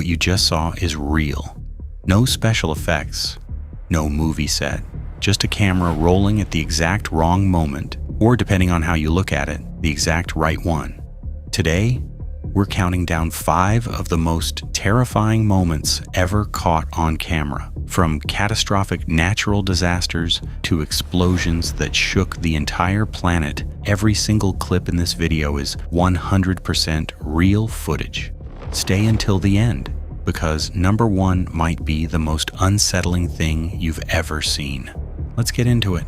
What you just saw is real. No special effects, no movie set, just a camera rolling at the exact wrong moment, or depending on how you look at it, the exact right one. Today, we're counting down 5 of the most terrifying moments ever caught on camera, from catastrophic natural disasters to explosions that shook the entire planet. Every single clip in this video is 100% real footage. Stay until the end, because number 1 might be the most unsettling thing you've ever seen. Let's get into it.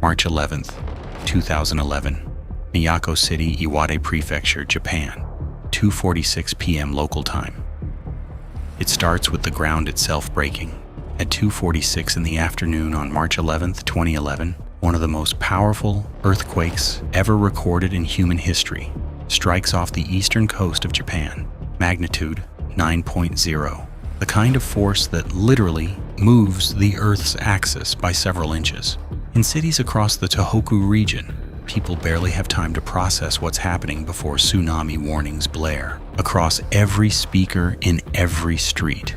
March 11th, 2011, Miyako City, Iwate Prefecture, Japan, 2:46 p.m. local time. It starts with the ground itself breaking. At 2:46 in the afternoon on March 11th, 2011, one of the most powerful earthquakes ever recorded in human history strikes off the eastern coast of Japan, magnitude 9.0, the kind of force that literally moves the Earth's axis by several inches. In cities across the Tohoku region, people barely have time to process what's happening before tsunami warnings blare across every speaker in every street.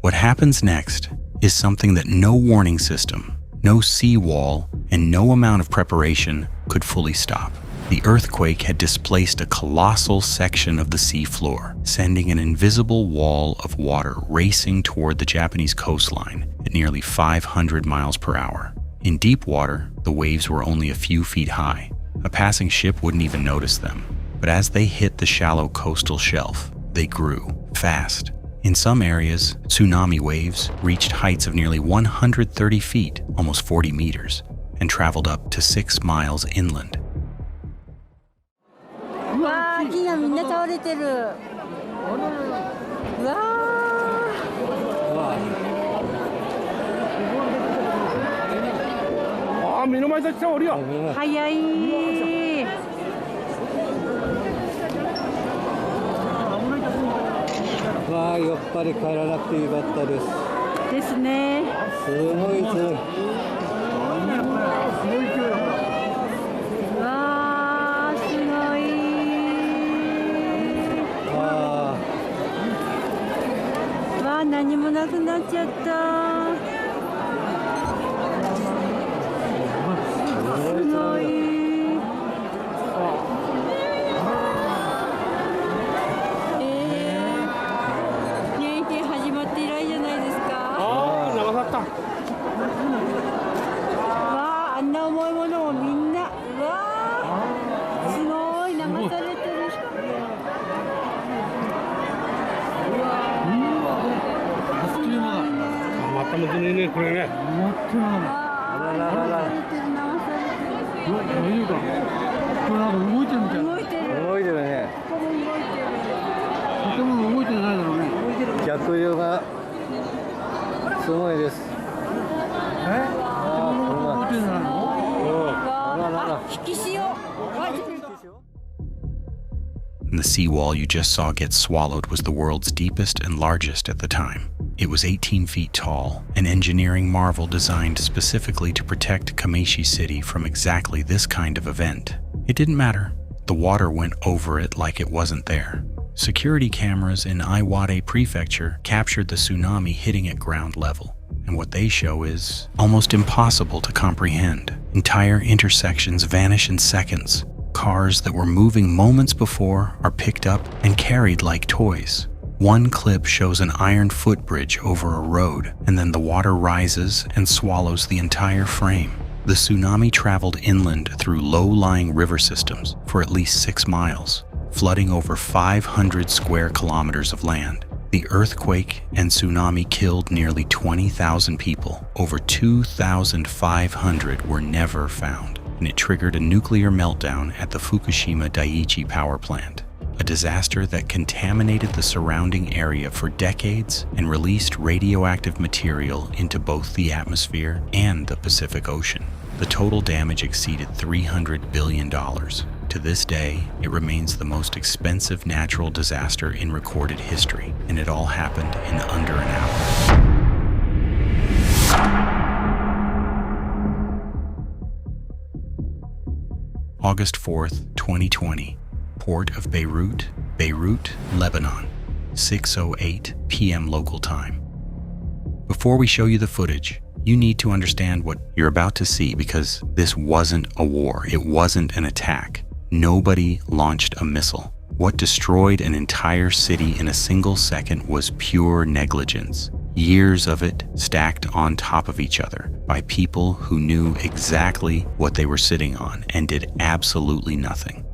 What happens next is something that no warning system, no seawall, and no amount of preparation could fully stop. The earthquake had displaced a colossal section of the seafloor, sending an invisible wall of water racing toward the Japanese coastline at nearly 500 miles per hour. In deep water, the waves were only a few feet high. A passing ship wouldn't even notice them. But as they hit the shallow coastal shelf, they grew fast. In some areas, tsunami waves reached heights of nearly 130 feet, almost 40 meters, and traveled up to 6 miles inland. And the seawall you just saw get swallowed was the world's deepest and largest at the time. It was 18 feet tall, an engineering marvel designed specifically to protect Kameishi City from exactly this kind of event. It didn't matter. The water went over it like it wasn't there. Security cameras in Iwate Prefecture captured the tsunami hitting at ground level. and what they show is almost impossible to comprehend. Entire intersections vanish in seconds. Cars that were moving moments before are picked up and carried like toys. One clip shows an iron footbridge over a road, and then the water rises and swallows the entire frame. The tsunami traveled inland through low-lying river systems for at least 6 miles, flooding over 500 square kilometers of land. The earthquake and tsunami killed nearly 20,000 people. Over 2,500 were never found, and it triggered a nuclear meltdown at the Fukushima Daiichi power plant, a disaster that contaminated the surrounding area for decades and released radioactive material into both the atmosphere and the Pacific Ocean. The total damage exceeded $300 billion. To this day, it remains the most expensive natural disaster in recorded history, and it all happened in under an hour. August 4th, 2020. Port of Beirut, Lebanon, 6:08 p.m. local time. Before we show you the footage, you need to understand what you're about to see, because this wasn't a war. It wasn't an attack. Nobody launched a missile. What destroyed an entire city in a single second was pure negligence. Years of it stacked on top of each other by people who knew exactly what they were sitting on and did absolutely nothing.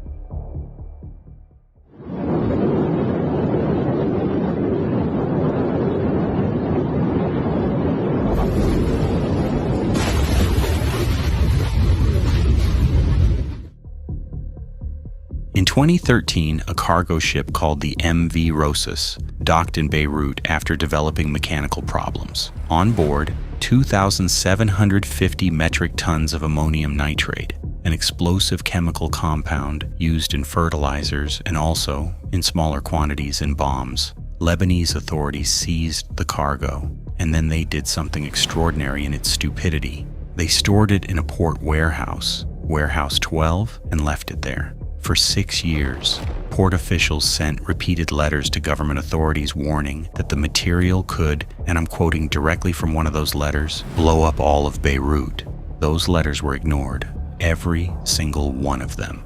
In 2013, a cargo ship called the MV Rosas docked in Beirut after developing mechanical problems. On board, 2,750 metric tons of ammonium nitrate, an explosive chemical compound used in fertilizers and also in smaller quantities in bombs. Lebanese authorities seized the cargo, and then they did something extraordinary in its stupidity. They stored it in a port warehouse, Warehouse 12, and left it there. For 6 years, port officials sent repeated letters to government authorities warning that the material could, and I'm quoting directly from one of those letters, blow up all of Beirut. Those letters were ignored, every single one of them.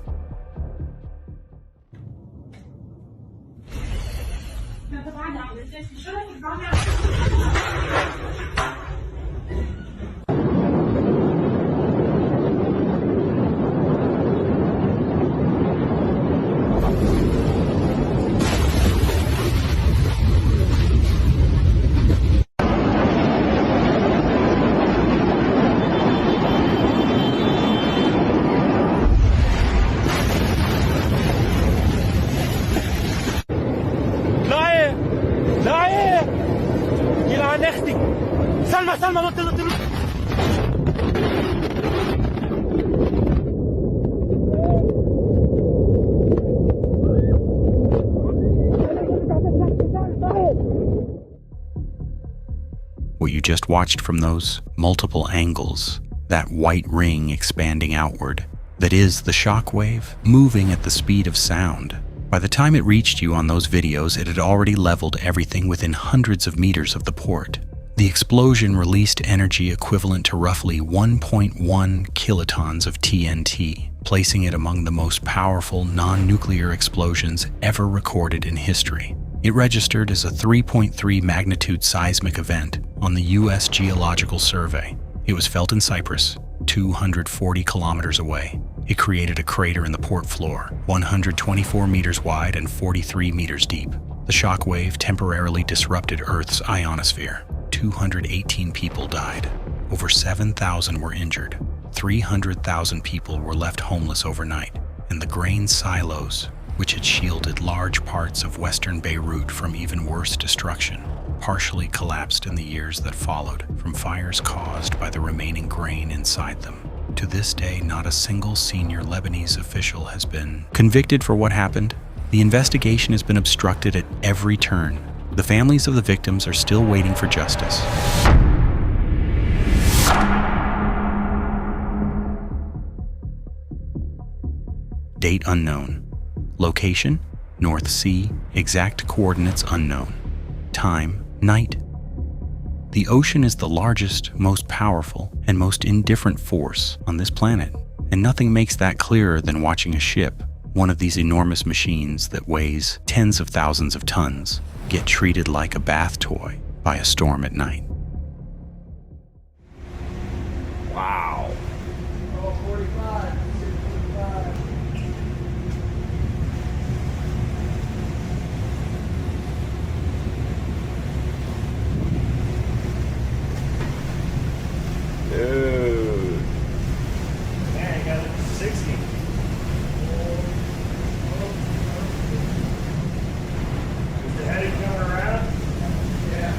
What you just watched from those multiple angles, that white ring expanding outward, that is the shock wave moving at the speed of sound. By the time it reached you on those videos, it had already leveled everything within hundreds of meters of the port. The explosion released energy equivalent to roughly 1.1 kilotons of TNT, placing it among the most powerful non-nuclear explosions ever recorded in history. It registered as a 3.3 magnitude seismic event on the U.S. Geological Survey. It was felt in Cyprus, 240 kilometers away. It created a crater in the port floor, 124 meters wide and 43 meters deep. The shock wave temporarily disrupted Earth's ionosphere. 218 people died. Over 7,000 were injured. 300,000 people were left homeless overnight, and the grain silos, which had shielded large parts of western Beirut from even worse destruction, partially collapsed in the years that followed from fires caused by the remaining grain inside them. To this day, not a single senior Lebanese official has been convicted for what happened. The investigation has been obstructed at every turn. The families of the victims are still waiting for justice. Date unknown. Location, North Sea, exact coordinates unknown. Time, night. The ocean is the largest, most powerful, and most indifferent force on this planet, and nothing makes that clearer than watching a ship, one of these enormous machines that weighs tens of thousands of tons, get treated like a bath toy by a storm at night. Wow. Oh, 45. 45. Dude. Man, you got it 60. Is the heading coming around? Yeah.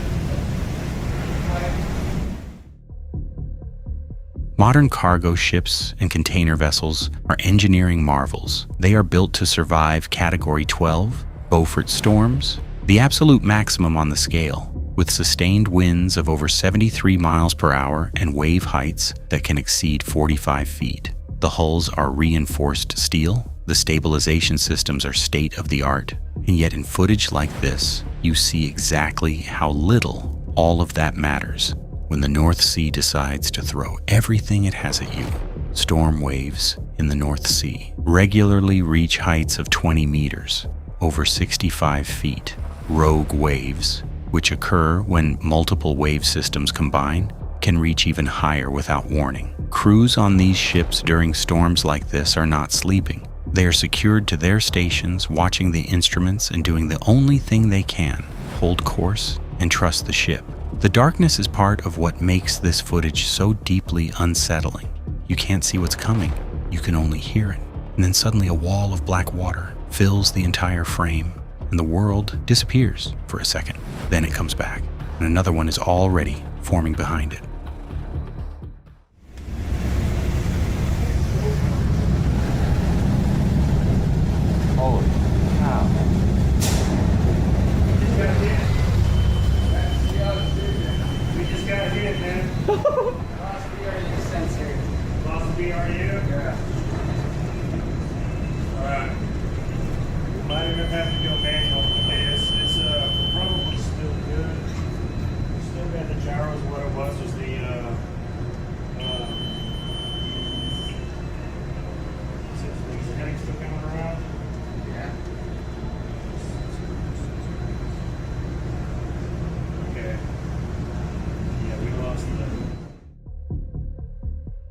Modern cargo ships and container vessels are engineering marvels. They are built to survive Category 12, Beaufort storms, the absolute maximum on the scale, with sustained winds of over 73 miles per hour and wave heights that can exceed 45 feet. The hulls are reinforced steel, the stabilization systems are state-of-the-art, and yet in footage like this, you see exactly how little all of that matters when the North Sea decides to throw everything it has at you. Storm waves in the North Sea regularly reach heights of 20 meters, over 65 feet. Rogue waves, which occur when multiple wave systems combine, can reach even higher without warning. Crews on these ships during storms like this are not sleeping. They are secured to their stations, watching the instruments and doing the only thing they can: hold course and trust the ship. The darkness is part of what makes this footage so deeply unsettling. You can't see what's coming, you can only hear it. And then suddenly a wall of black water fills the entire frame, and the world disappears for a second. Then it comes back, and another one is already forming behind it. Holy cow. We just got hit, man. Lost BRU sensor. Lost BRU? Yeah. Alright. Might even have to go manual. It's probably still good. Still got the gyros. What it was the is the heading still coming around? Yeah. Okay. Yeah, we lost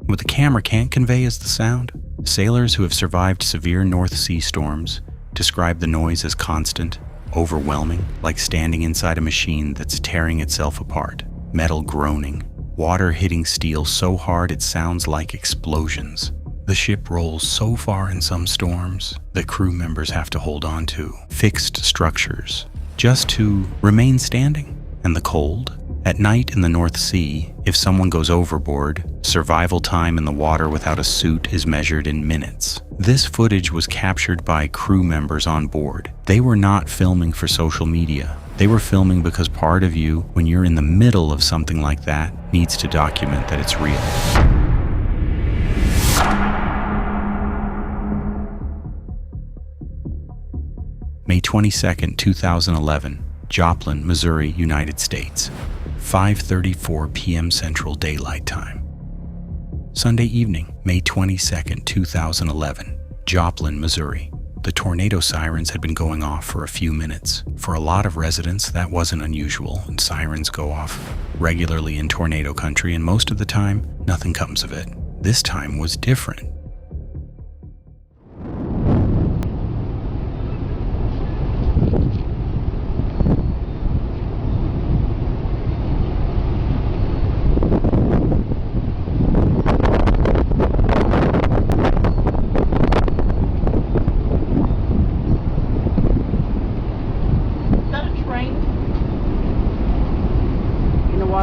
What the camera can't convey is the sound. Sailors who have survived severe North Sea storms describe the noise as constant, overwhelming, like standing inside a machine that's tearing itself apart. Metal groaning, water hitting steel so hard it sounds like explosions. The ship rolls so far in some storms that crew members have to hold on to fixed structures just to remain standing. And the cold? At night in the North Sea, if someone goes overboard, survival time in the water without a suit is measured in minutes. This footage was captured by crew members on board. They were not filming for social media. They were filming because part of you, when you're in the middle of something like that, needs to document that it's real. May 22nd, 2011, Joplin, Missouri, United States. 5:34 p.m. Central Daylight Time. Sunday evening, May 22nd, 2011, Joplin, Missouri. The tornado sirens had been going off for a few minutes. For a lot of residents, that wasn't unusual, and sirens go off regularly in tornado country, and most of the time, nothing comes of it. This time was different.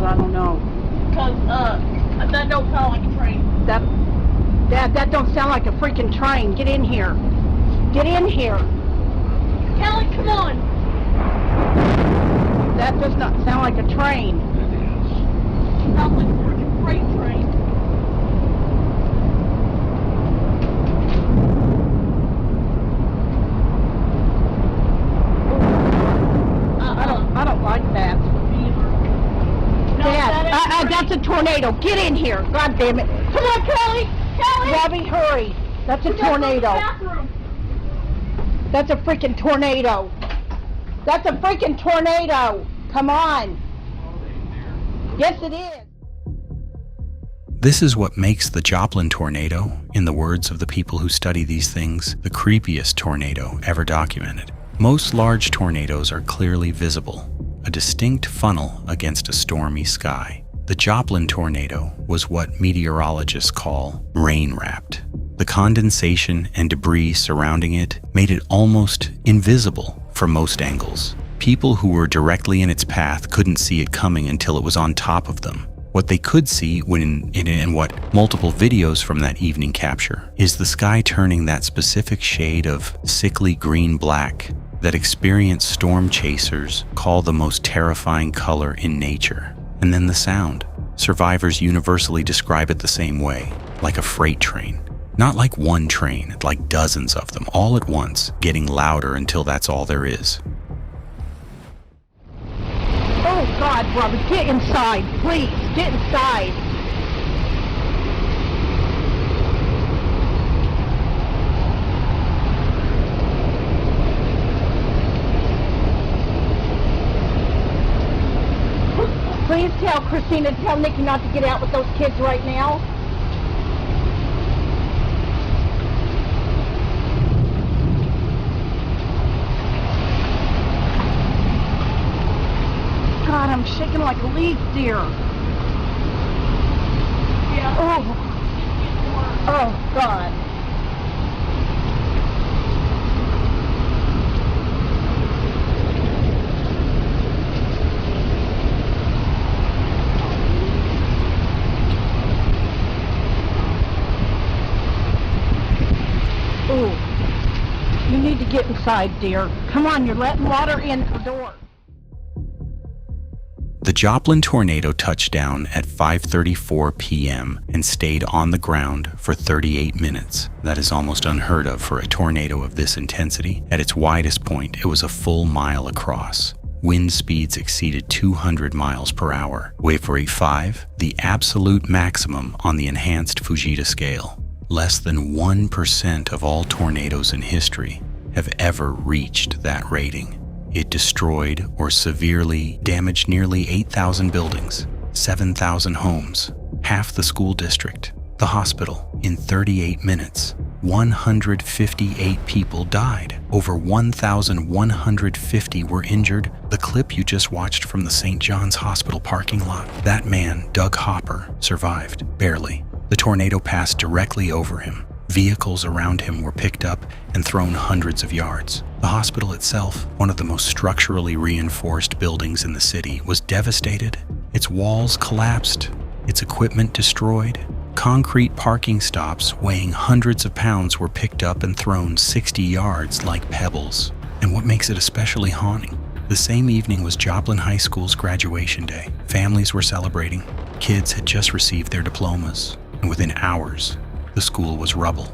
I don't know. Cause that don't sound like a train. That don't sound like a freaking train. Get in here. Get in here. Kelly, come on. That does not sound like a train. It sounds like a freaking freight train. I don't like that. No, That's a tornado. Get in here. God damn it. Come on, Kelly. Kelly! Robbie, hurry. That's a tornado. Bathroom. That's a freaking tornado. That's a freaking tornado. Come on. Yes, it is. This is what makes the Joplin tornado, in the words of the people who study these things, the creepiest tornado ever documented. Most large tornadoes are clearly visible, a distinct funnel against a stormy sky. The Joplin tornado was what meteorologists call rain-wrapped. The condensation and debris surrounding it made it almost invisible from most angles. People who were directly in its path couldn't see it coming until it was on top of them. What they could see and what multiple videos from that evening capture is the sky turning that specific shade of sickly green-black that experienced storm chasers call the most terrifying color in nature. And then the sound. Survivors universally describe it the same way, like a freight train. Not like one train, like dozens of them, all at once, getting louder until that's all there is. Oh, God, Robert, get inside. Please, get inside. Please tell Christina, tell Nikki not to get out with those kids right now. God, I'm shaking like a leaf, dear. Yeah. Oh, God. You need to get inside, dear. Come on, you're letting water in the door. The Joplin tornado touched down at 5:34 p.m. and stayed on the ground for 38 minutes. That is almost unheard of for a tornado of this intensity. At its widest point, it was a full mile across. Wind speeds exceeded 200 miles per hour. Wave rate 5, the absolute maximum on the enhanced Fujita scale. Less than 1% of all tornadoes in history have ever reached that rating. It destroyed or severely damaged nearly 8,000 buildings, 7,000 homes, half the school district, the hospital. In 38 minutes, 158 people died. Over 1,150 were injured. The clip you just watched from the St. John's Hospital parking lot, that man, Doug Hopper, survived, barely. The tornado passed directly over him. Vehicles around him were picked up and thrown hundreds of yards. The hospital itself, one of the most structurally reinforced buildings in the city, was devastated. Its walls collapsed, its equipment destroyed. Concrete parking stops weighing hundreds of pounds were picked up and thrown 60 yards like pebbles. And what makes it especially haunting? The same evening was Joplin High School's graduation day. Families were celebrating. Kids had just received their diplomas, and within hours, the school was rubble.